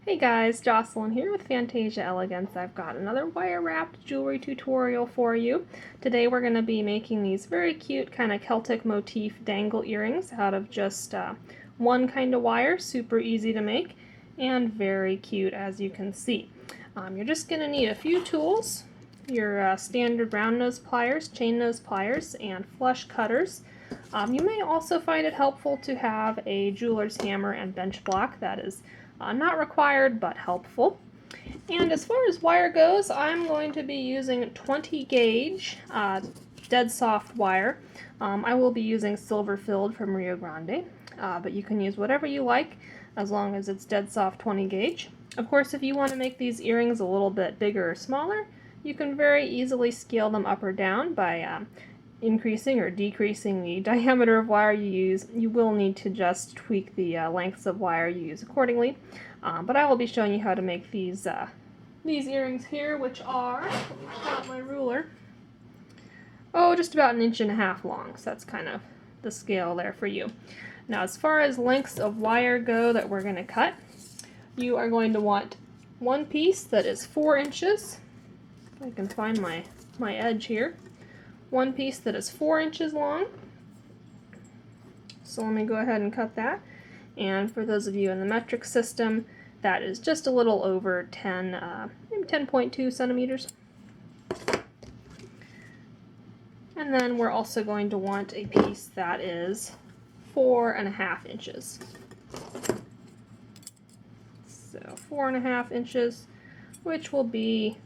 Hey guys, Jocelyn here with Fantasia Elegance. I've got another wire wrapped jewelry tutorial for you. Today we're going to be making these very cute kind of Celtic motif dangle earrings out of just one kind of wire, super easy to make and very cute as you can see. You're just going to need a few tools, your standard round nose pliers, chain nose pliers, and flush cutters. You may also find it helpful to have a jeweler's hammer and bench block. That is not required, but helpful. And as far as wire goes, I'm going to be using 20 gauge dead soft wire. I will be using silver filled from Rio Grande, but you can use whatever you like as long as it's dead soft 20 gauge. Of course, if you want to make these earrings a little bit bigger or smaller, you can very easily scale them up or down by increasing or decreasing the diameter of wire you use. You will need to just tweak the lengths of wire you use accordingly. But I will be showing you how to make these earrings here, which are, let me pull out my ruler, just about 1.5 inches long. So that's kind of the scale there for you. Now, as far as lengths of wire go that we're going to cut, you are going to want one piece that is 4 inches. If I can find my edge here. One piece that is 4 inches long. So let me go ahead and cut that. And for those of you in the metric system, that is just a little over 10, maybe 10.2 centimeters. And then we're also going to want a piece that is 4.5 inches. So 4.5 inches, which will be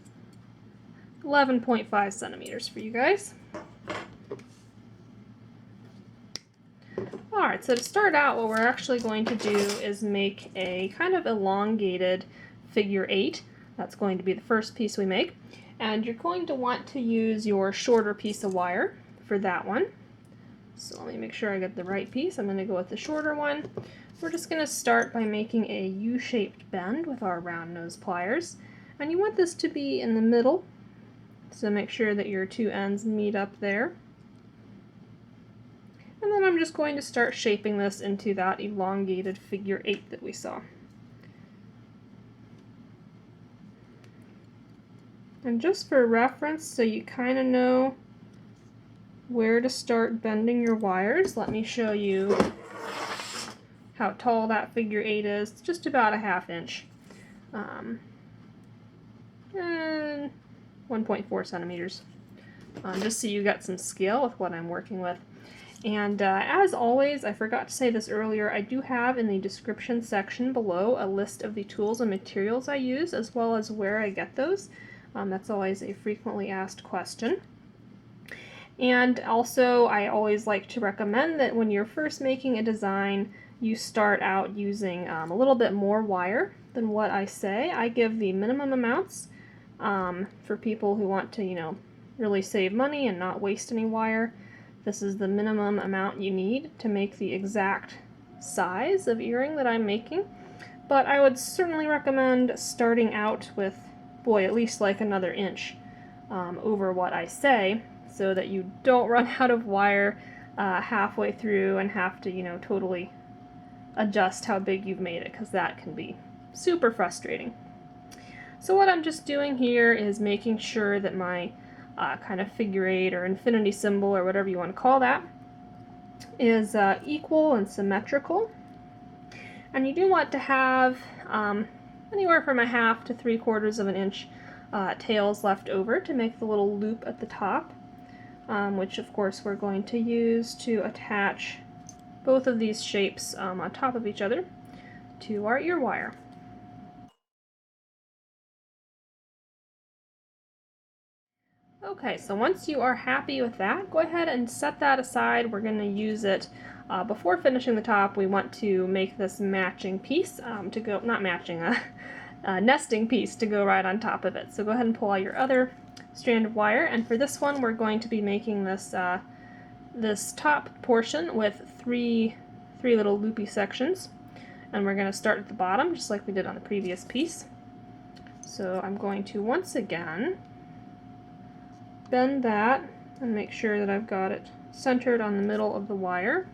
11.5 centimeters for you guys. Alright, so to start out, what we're actually going to do is make a kind of elongated figure 8. That's going to be the first piece we make. And you're going to want to use your shorter piece of wire for that one. So let me make sure I get the right piece. I'm going to go with the shorter one. We're just going to start by making a U-shaped bend with our round nose pliers. And you want this to be in the middle, so make sure that your two ends meet up there. And then I'm just going to start shaping this into that elongated figure 8 that we saw. And just for reference, so you kind of know where to start bending your wires, let me show you how tall that figure 8 is. It's just about 1/2 inch. And 1.4 centimeters. Just so you got some scale with what I'm working with. And as always, I forgot to say this earlier, I do have in the description section below a list of the tools and materials I use, as well as where I get those. That's always a frequently asked question. And also, I always like to recommend that when you're first making a design, you start out using a little bit more wire than what I say. I give the minimum amounts for people who want to, really save money and not waste any wire. This is the minimum amount you need to make the exact size of earring that I'm making. But I would certainly recommend starting out with, at least like another inch over what I say, so that you don't run out of wire halfway through and have to, totally adjust how big you've made it, because that can be super frustrating. So what I'm just doing here is making sure that my kind of figure 8 or infinity symbol, or whatever you want to call that, is equal and symmetrical. And you do want to have anywhere from 1/2 to 3/4 of an inch tails left over to make the little loop at the top, which of course we're going to use to attach both of these shapes on top of each other to our ear wire. Okay, so once you are happy with that, go ahead and set that aside. We're going to use it before finishing the top. We want to make this matching piece to go, not matching, a nesting piece to go right on top of it. So go ahead and pull out your other strand of wire, and for this one we're going to be making this this top portion with three little loopy sections, and we're going to start at the bottom just like we did on the previous piece. So I'm going to once again bend that and make sure that I've got it centered on the middle of the wire.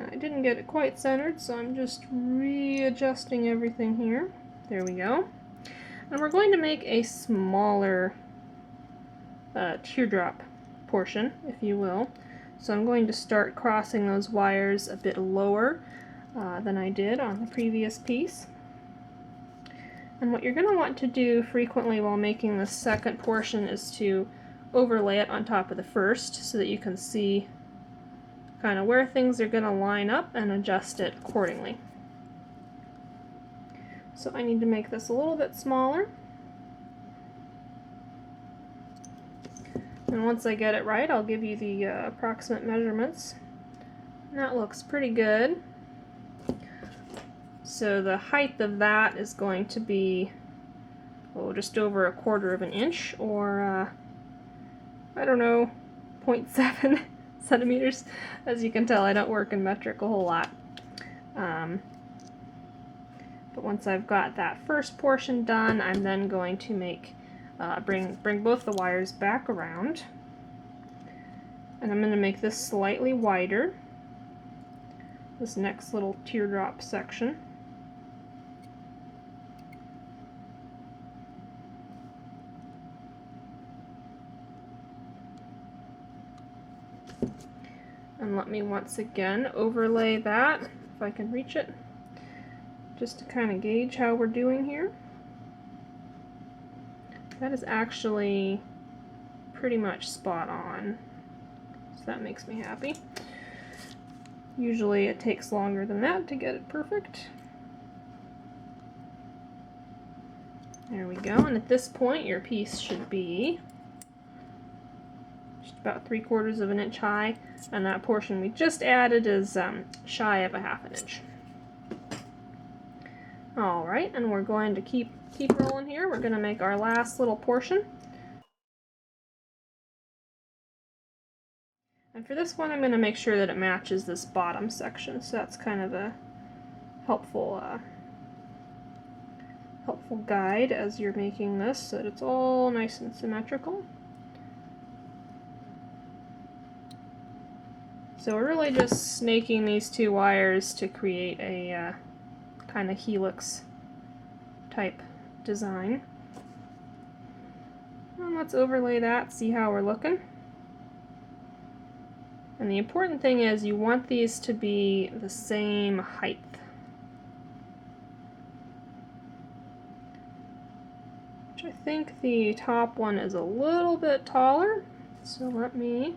And I didn't get it quite centered, so I'm just readjusting everything here. There we go. And we're going to make a smaller teardrop portion, if you will. So I'm going to start crossing those wires a bit lower than I did on the previous piece. And what you're going to want to do frequently while making the second portion is to overlay it on top of the first so that you can see kind of where things are going to line up and adjust it accordingly. So I need to make this a little bit smaller. And once I get it right, I'll give you the approximate measurements. And that looks pretty good. So the height of that is going to be just over 1/4 of an inch, or I don't know, 0.7 centimeters. As you can tell, I don't work in metric a whole lot. But once I've got that first portion done, I'm then going to make bring both the wires back around, and I'm going to make this slightly wider, this next little teardrop section. And let me once again overlay that, if I can reach it, just to kind of gauge how we're doing here. That is actually pretty much spot on, so that makes me happy. Usually it takes longer than that to get it perfect. There we go, and at this point your piece should be just about 3/4 of an inch high, and that portion we just added is shy of 1/2 inch. Alright, and we're going to keep rolling here. We're going to make our last little portion. And for this one, I'm going to make sure that it matches this bottom section, so that's kind of a helpful guide as you're making this, so that it's all nice and symmetrical. So we're really just snaking these two wires to create a kind of helix type design. And let's overlay that, see how we're looking. And the important thing is you want these to be the same height. Which I think the top one is a little bit taller, so let me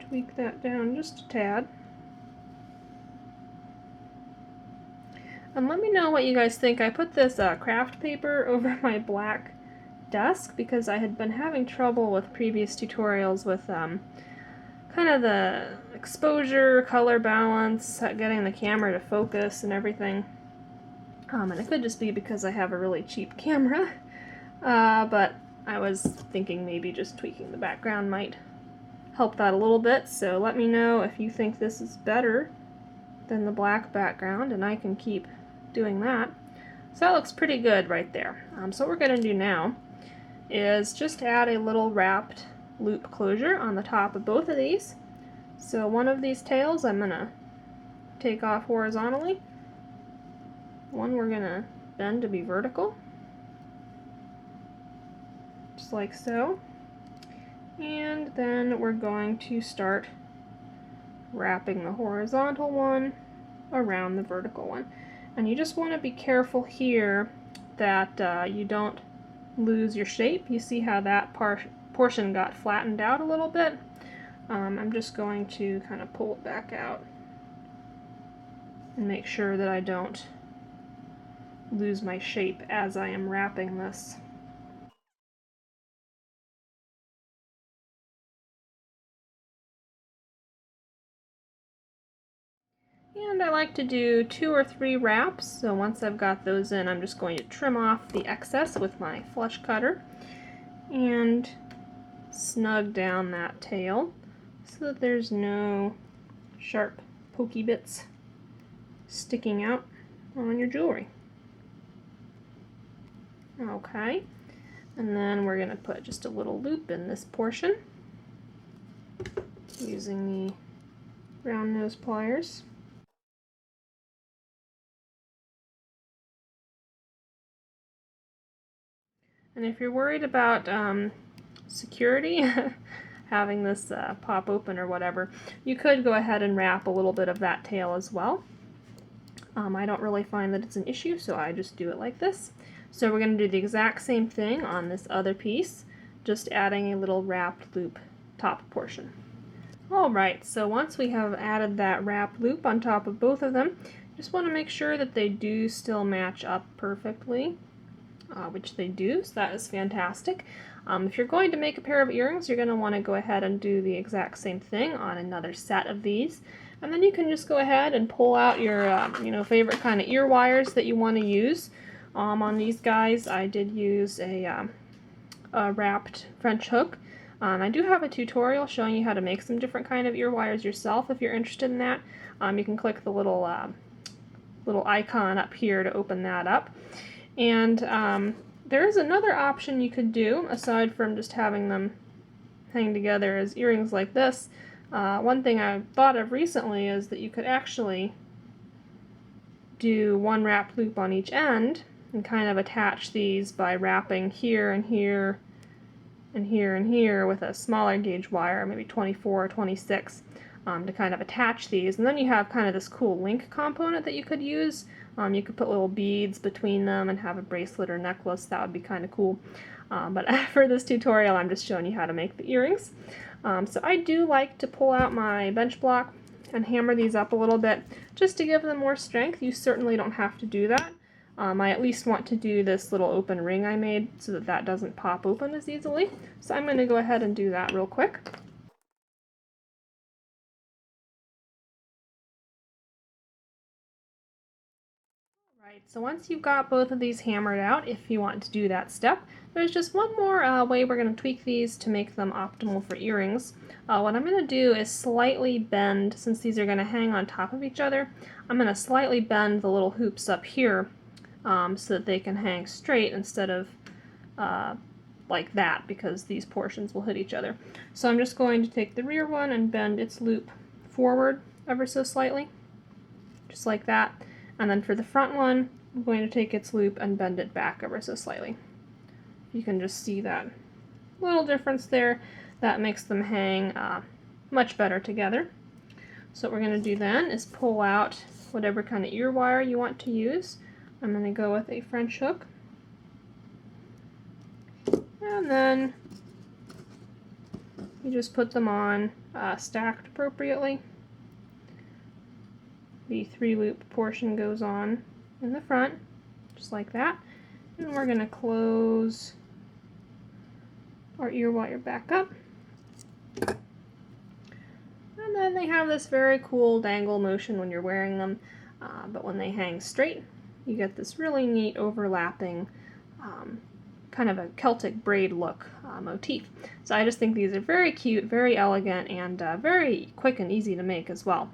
tweak that down just a tad. And let me know what you guys think. I put this craft paper over my black desk because I had been having trouble with previous tutorials with kind of the exposure, color balance, getting the camera to focus and everything. And it could just be because I have a really cheap camera, but I was thinking maybe just tweaking the background might help that a little bit. So let me know if you think this is better than the black background, and I can keep doing that. So that looks pretty good right there. So what we're going to do now is just add a little wrapped loop closure on the top of both of these. So one of these tails I'm going to take off horizontally. One we're going to bend to be vertical, just like so. And then we're going to start wrapping the horizontal one around the vertical one. And you just want to be careful here that you don't lose your shape. You see how that portion got flattened out a little bit? I'm just going to kind of pull it back out and make sure that I don't lose my shape as I am wrapping this. And I like to do 2 or 3 wraps, so once I've got those in, I'm just going to trim off the excess with my flush cutter and snug down that tail so that there's no sharp pokey bits sticking out on your jewelry. Okay, and then we're going to put just a little loop in this portion using the round nose pliers. And if you're worried about security, having this pop open or whatever, you could go ahead and wrap a little bit of that tail as well. I don't really find that it's an issue, so I just do it like this. So we're going to do the exact same thing on this other piece, just adding a little wrapped loop top portion. Alright, so once we have added that wrapped loop on top of both of them, just want to make sure that they do still match up perfectly, which they do, so that is fantastic. If you're going to make a pair of earrings, you're going to want to go ahead and do the exact same thing on another set of these. And then you can just go ahead and pull out your favorite kind of ear wires that you want to use. On these guys, I did use a wrapped French hook. I do have a tutorial showing you how to make some different kind of ear wires yourself if you're interested in that. You can click the little icon up here to open that up. And there is another option you could do aside from just having them hang together as earrings like this. One thing I've thought of recently is that you could actually do one wrapped loop on each end and kind of attach these by wrapping here and here and here and here with a smaller gauge wire, maybe 24 or 26, to kind of attach these. And then you have kind of this cool link component that you could use. You could put little beads between them and have a bracelet or necklace. That would be kind of cool. But for this tutorial, I'm just showing you how to make the earrings. So I do like to pull out my bench block and hammer these up a little bit just to give them more strength. You certainly don't have to do that. I at least want to do this little open ring I made so that that doesn't pop open as easily. So I'm going to go ahead and do that real quick. Right, so once you've got both of these hammered out, if you want to do that step, there's just one more way we're going to tweak these to make them optimal for earrings. What I'm going to do is slightly bend, since these are going to hang on top of each other, I'm going to slightly bend the little hoops up here so that they can hang straight instead of like that, because these portions will hit each other. So I'm just going to take the rear one and bend its loop forward ever so slightly, just like that. And then for the front one, I'm going to take its loop and bend it back ever so slightly. You can just see that little difference there. That makes them hang much better together. So what we're going to do then is pull out whatever kind of ear wire you want to use. I'm going to go with a French hook. And then you just put them on stacked appropriately. The 3-loop portion goes on in the front, just like that. And we're going to close our ear wire back up. And then they have this very cool dangle motion when you're wearing them, but when they hang straight, you get this really neat overlapping kind of a Celtic braid look motif. So I just think these are very cute, very elegant, and very quick and easy to make as well.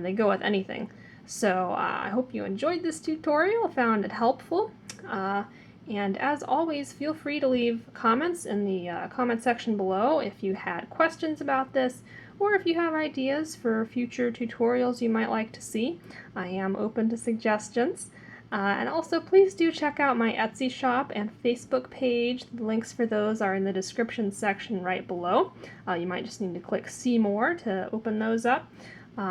They go with anything. So I hope you enjoyed this tutorial, found it helpful. And as always, feel free to leave comments in the comment section below if you had questions about this, or if you have ideas for future tutorials you might like to see. I am open to suggestions. And also, please do check out my Etsy shop and Facebook page. The links for those are in the description section right below. You might just need to click See More to open those up.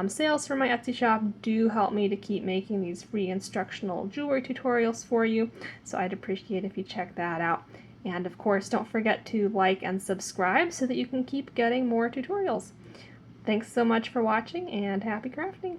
Sales for my Etsy shop do help me to keep making these free instructional jewelry tutorials for you, so I'd appreciate if you check that out. And of course, don't forget to like and subscribe so that you can keep getting more tutorials. Thanks so much for watching, and happy crafting!